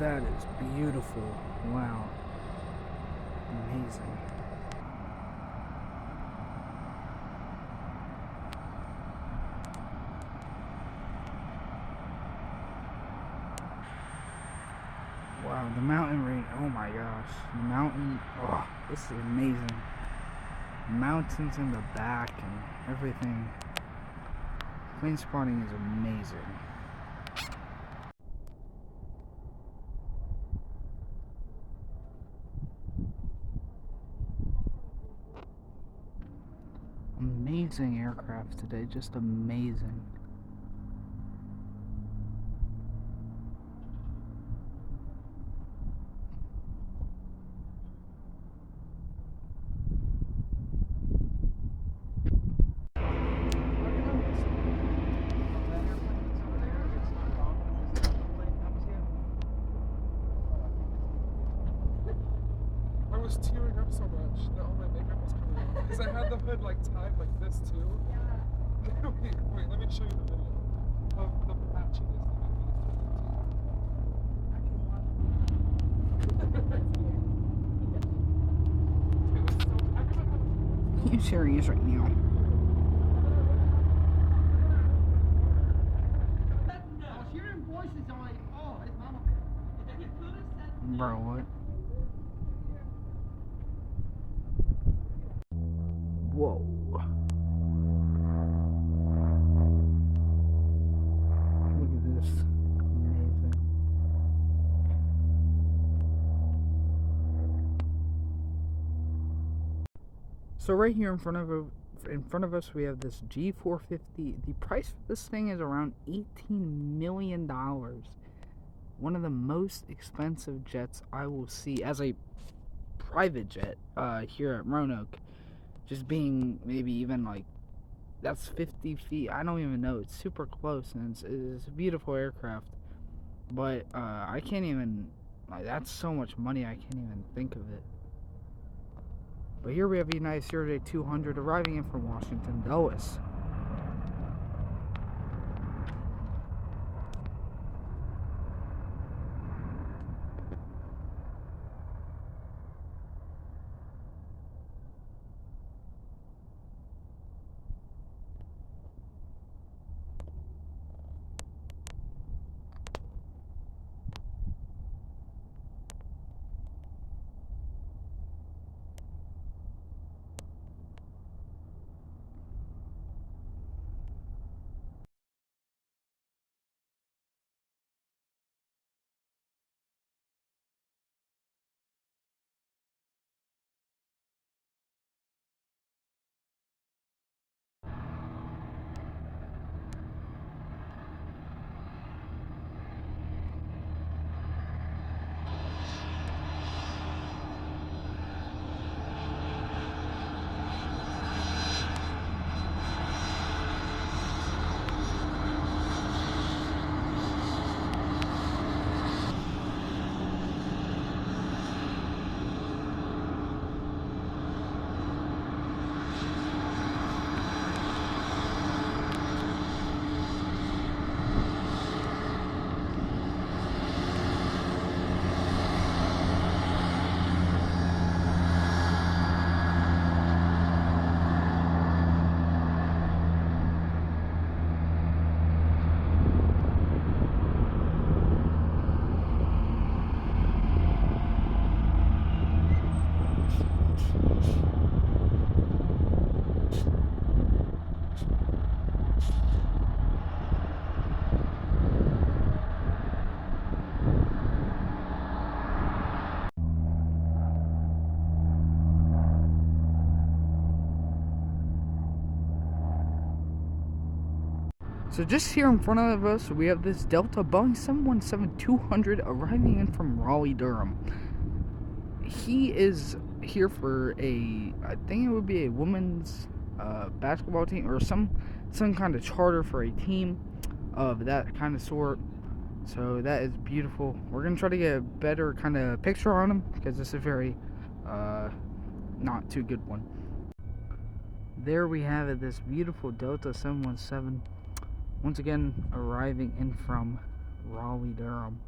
That is beautiful. Wow. Amazing. Wow, the mountain range. Oh my gosh. The mountain. Oh, this is amazing. Mountains in the back and everything. Plane spotting is amazing. Amazing aircraft today, just amazing. I was tearing up so much that all my makeup was coming off because I had the hood like tied like this too. Yeah. wait, let me show you the video of the patchiness that my face turned into. You're serious right now. Hearing voices, I'm like, oh, it's Mama Bear. Bro, what? Whoa. Look at this. Amazing. So right here in front of us we have this G450. The price of this thing is around $18 million. One of the most expensive jets I will see as a private jet here at Roanoke. Just being maybe even like, that's 50 feet. I don't even know. It's super close, and it's a beautiful aircraft. But I can't even, like, that's so much money, I can't even think of it. But here we have United States 200 arriving in from Washington Dulles. So just here in front of us, we have this Delta Boeing 717-200 arriving in from Raleigh, Durham. He is here for I think it would be a women's basketball team or some kind of charter for a team of that kind of sort. So that is beautiful. We're gonna try to get a better kind of picture on him because this is a very not too good one. There we have it, this beautiful Delta 717. Once again, arriving in from Raleigh, Durham.